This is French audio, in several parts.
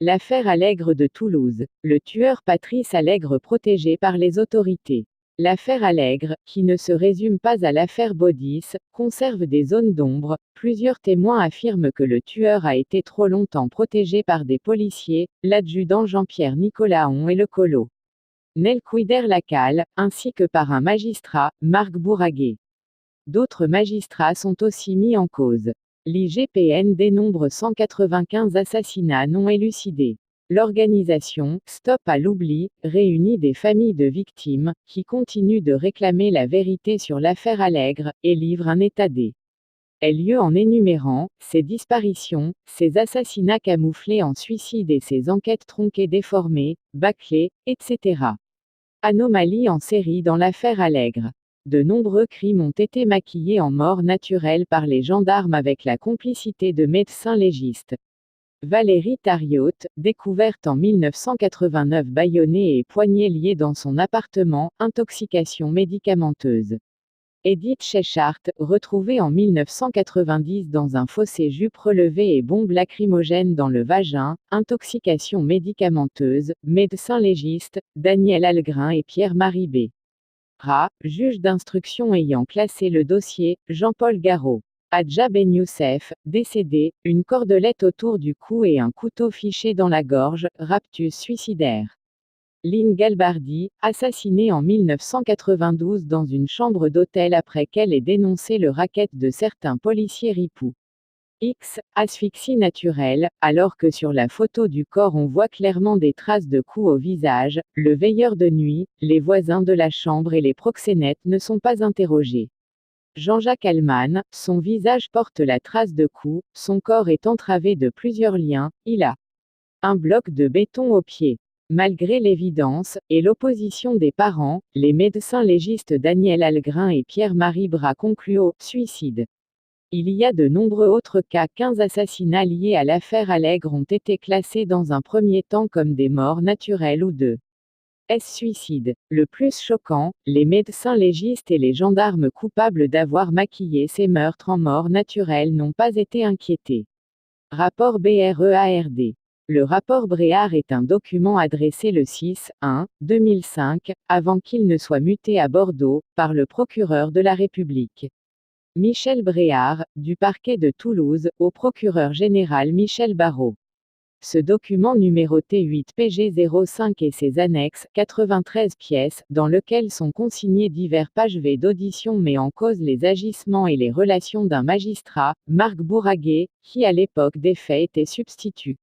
L'affaire Allègre de Toulouse. Le tueur Patrice Allègre protégé par les autorités. L'affaire Allègre, qui ne se résume pas à l'affaire Baudis, conserve des zones d'ombre. Plusieurs témoins affirment que le tueur a été trop longtemps protégé par des policiers, l'adjudant Jean-Pierre Nicolaon et le colo Nelquider-Lacalle, ainsi que par un magistrat, Marc Bourraguet. D'autres magistrats sont aussi mis en cause. L'IGPN dénombre 195 assassinats non élucidés. L'organisation Stop à l'oubli réunit des familles de victimes, qui continuent de réclamer la vérité sur l'affaire Allègre, et livre un état des lieux en énumérant ces disparitions, ces assassinats camouflés en suicides et ces enquêtes tronquées déformées, bâclées, etc. Anomalie en série dans l'affaire Allègre. De nombreux crimes ont été maquillés en mort naturelle par les gendarmes avec la complicité de médecins légistes. Valérie Thariot, découverte en 1989 bâillonnée et poignée liée dans son appartement, intoxication médicamenteuse. Edith Schechart, retrouvée en 1990 dans un fossé, jupe relevée et bombe lacrymogène dans le vagin, intoxication médicamenteuse, médecin légiste, Daniel Algrin et Pierre-Marie B. Juge d'instruction ayant classé le dossier, Jean-Paul Garot. Adja Ben Youssef, décédé, une cordelette autour du cou et un couteau fiché dans la gorge, raptus suicidaire. Lynn Galbardi, assassinée en 1992 dans une chambre d'hôtel après qu'elle ait dénoncé le racket de certains policiers ripoux. X, asphyxie naturelle, alors que sur la photo du corps on voit clairement des traces de coups au visage, le veilleur de nuit, les voisins de la chambre et les proxénètes ne sont pas interrogés. Jean-Jacques Allman, son visage porte la trace de coups, son corps est entravé de plusieurs liens, il a un bloc de béton au pied. Malgré l'évidence, et l'opposition des parents, les médecins légistes Daniel Algrin et Pierre-Marie Bras concluent au suicide. Il y a de nombreux autres cas. 15 assassinats liés à l'affaire Allègre ont été classés dans un premier temps comme des morts naturelles ou de suicide. Le plus choquant, les médecins légistes et les gendarmes coupables d'avoir maquillé ces meurtres en mort naturelle n'ont pas été inquiétés. Rapport BREARD. Le rapport Bréard est un document adressé le 6-1-2005, avant qu'il ne soit muté à Bordeaux, par le procureur de la République. Michel Bréard, du parquet de Toulouse, au procureur général Michel Barrot. Ce document numéroté 8 PG 05 et ses annexes, 93 pièces, dans lequel sont consignées divers pages V d'audition met en cause les agissements et les relations d'un magistrat, Marc Bourraguet, qui à l'époque des faits était substitut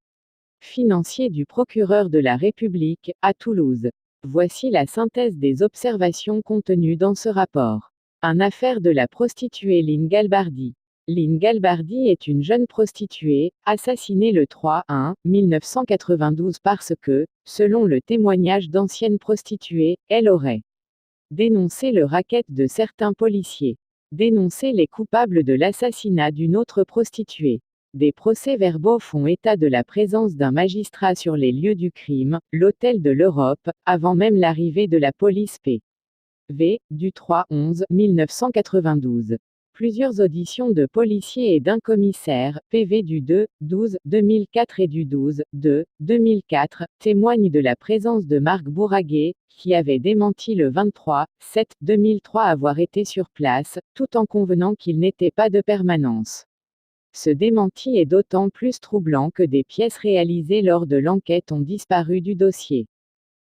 financier du procureur de la République, à Toulouse. Voici la synthèse des observations contenues dans ce rapport. Affaire de la prostituée Lynn Galbardi. Lynn Galbardi est une jeune prostituée, assassinée le 3-1-1992 parce que, selon le témoignage d'anciennes prostituées, elle aurait dénoncé le racket de certains policiers, dénoncé les coupables de l'assassinat d'une autre prostituée. Des procès-verbaux font état de la présence d'un magistrat sur les lieux du crime, l'hôtel de l'Europe, avant même l'arrivée de la police P.V., du 3-11-1992. Plusieurs auditions de policiers et d'un commissaire, PV du 2-12-2004 et du 12-2-2004, témoignent de la présence de Marc Bourraguet, qui avait démenti le 23-7-2003 avoir été sur place, tout en convenant qu'il n'était pas de permanence. Ce démenti est d'autant plus troublant que des pièces réalisées lors de l'enquête ont disparu du dossier.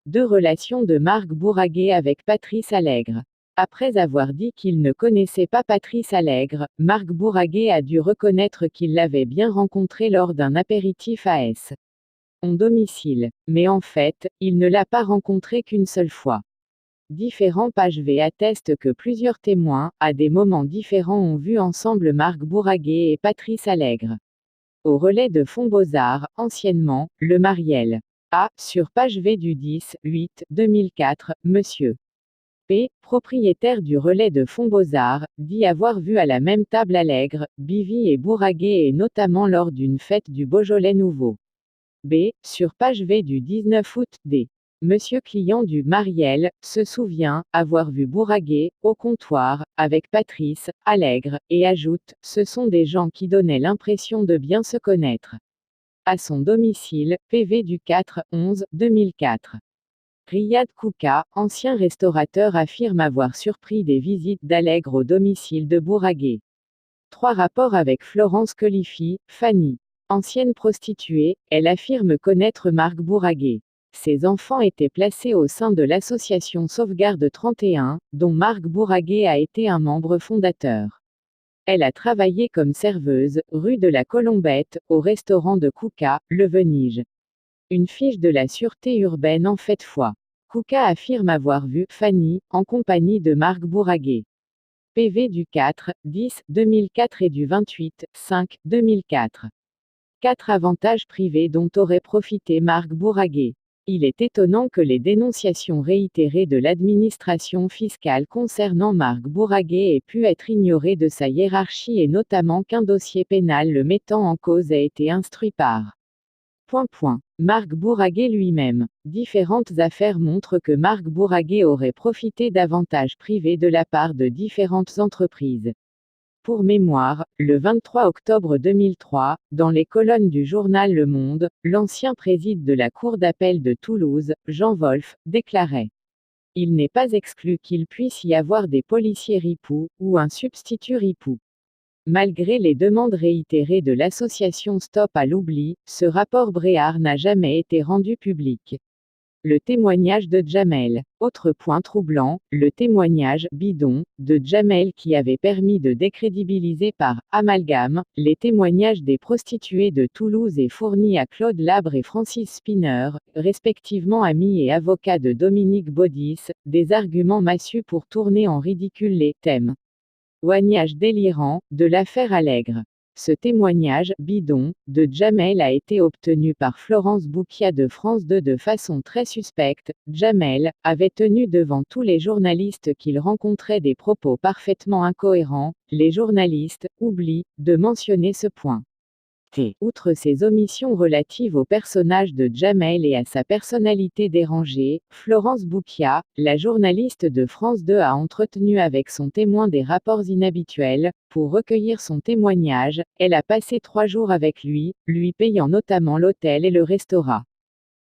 2 relations de Marc Bourraguet avec Patrice Allègre. Après avoir dit qu'il ne connaissait pas Patrice Allègre, Marc Bourraguet a dû reconnaître qu'il l'avait bien rencontré lors d'un apéritif à son domicile. Mais en fait, il ne l'a pas rencontré qu'une seule fois. Différents pages V attestent que plusieurs témoins, à des moments différents, ont vu ensemble Marc Bourraguet et Patrice Allègre. Au relais de Fonds-Beaux-Arts, anciennement, le Mariel. Sur page V du 10-8-2004, Monsieur P., propriétaire du relais de Fonds-Beaux-Arts, dit avoir vu à la même table Allègre, Bivy et Bourraguet et notamment lors d'une fête du Beaujolais Nouveau. B. Sur page V du 19 août, D. Monsieur client du Mariel, se souvient, avoir vu Bourraguet, au comptoir, avec Patrice, Allègre, et ajoute, ce sont des gens qui donnaient l'impression de bien se connaître. à son domicile, PV du 4-11-2004. Riyad Kouka, ancien restaurateur, affirme avoir surpris des visites d'Allègre au domicile de Bourraguer. 3 rapports avec Florence Khalifi, Fanny. Ancienne prostituée, elle affirme connaître Marc Bourraguer. Ses enfants étaient placés au sein de l'association Sauvegarde 31, dont Marc Bourraguer a été un membre fondateur. Elle a travaillé comme serveuse, rue de la Colombette, au restaurant de Kouka, le Venige. Une fiche de la sûreté urbaine en fait foi. Kouka affirme avoir vu Fanny en compagnie de Marc Bourraguer. PV du 4-10-2004 et du 28-5-2004. 4 avantages privés dont aurait profité Marc Bourraguer. Il est étonnant que les dénonciations réitérées de l'administration fiscale concernant Marc Bourraguer aient pu être ignorées de sa hiérarchie et notamment qu'un dossier pénal le mettant en cause ait été instruit par Marc Bourraguer lui-même. Différentes affaires montrent que Marc Bourraguer aurait profité d'avantages privés de la part de différentes entreprises. Pour mémoire, le 23 octobre 2003, dans les colonnes du journal Le Monde, l'ancien président de la Cour d'appel de Toulouse, Jean Wolf, déclarait: il n'est pas exclu qu'il puisse y avoir des policiers ripoux, ou un substitut ripou. Malgré les demandes réitérées de l'association Stop à l'oubli, ce rapport Bréard n'a jamais été rendu public. Le témoignage de Djamel. Autre point troublant, le témoignage bidon de Djamel qui avait permis de décrédibiliser par amalgame les témoignages des prostituées de Toulouse et fourni à Claude Labre et Francis Spinner, respectivement amis et avocats de Dominique Baudis, des arguments massus pour tourner en ridicule les témoignages délirants de l'affaire Allègre. Ce témoignage bidon de Djamel a été obtenu par Florence Boukia de France 2 de façon très suspecte. Djamel avait tenu devant tous les journalistes qu'il rencontrait des propos parfaitement incohérents. Les journalistes oublient de mentionner ce point. Outre ses omissions relatives au personnage de Djamel et à sa personnalité dérangée, Florence Boukia, la journaliste de France 2, a entretenu avec son témoin des rapports inhabituels. Pour recueillir son témoignage, elle a passé 3 jours avec lui payant notamment l'hôtel et le restaurant.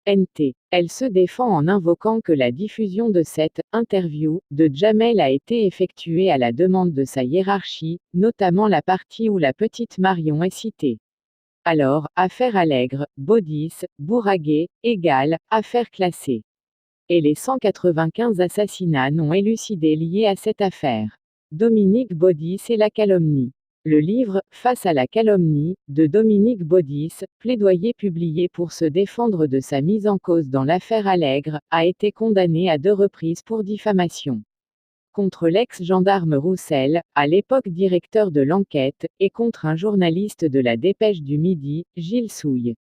Elle se défend en invoquant que la diffusion de cette interview de Djamel a été effectuée à la demande de sa hiérarchie, notamment la partie où la petite Marion est citée. Alors, affaire Allègre, Baudis, Bourraguer, égale, affaire classée. Et les 195 assassinats non élucidés liés à cette affaire. Dominique Baudis et la calomnie. Le livre « Face à la calomnie » de Dominique Baudis, plaidoyer publié pour se défendre de sa mise en cause dans l'affaire Allègre, a été condamné à 2 reprises pour diffamation. Contre l'ex-gendarme Roussel, à l'époque directeur de l'enquête, et contre un journaliste de la Dépêche du Midi, Gilles Souille.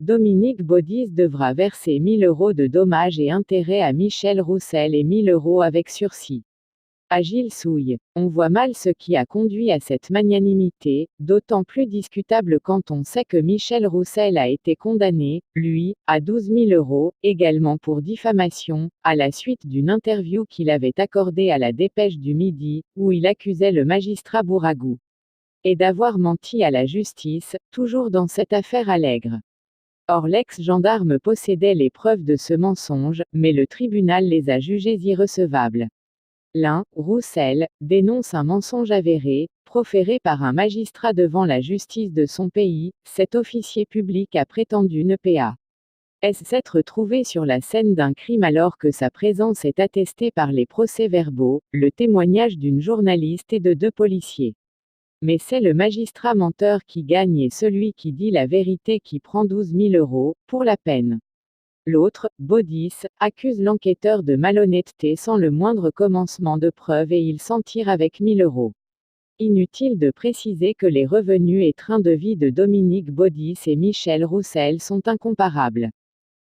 Dominique Baudis devra verser 1 000 € de dommages et intérêts à Michel Roussel et 1 000 € avec sursis à Gilles Souille. On voit mal ce qui a conduit à cette magnanimité, d'autant plus discutable quand on sait que Michel Roussel a été condamné, lui, à 12 000 €, également pour diffamation, à la suite d'une interview qu'il avait accordée à la Dépêche du Midi, où il accusait le magistrat Bouragou. Et d'avoir menti à la justice, toujours dans cette affaire Allègre. Or l'ex-gendarme possédait les preuves de ce mensonge, mais le tribunal les a jugées irrecevables. L'un, Roussel, dénonce un mensonge avéré, proféré par un magistrat devant la justice de son pays. Cet officier public a prétendu ne pas s'être trouvé sur la scène d'un crime alors que sa présence est attestée par les procès-verbaux, le témoignage d'une journaliste et de 2 policiers. Mais c'est le magistrat menteur qui gagne et celui qui dit la vérité qui prend 12 000 € pour la peine. L'autre, Baudis, accuse l'enquêteur de malhonnêteté sans le moindre commencement de preuve et il s'en tire avec 1 000 €. Inutile de préciser que les revenus et train de vie de Dominique Baudis et Michel Roussel sont incomparables.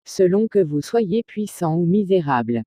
Selon que vous soyez puissant ou misérable.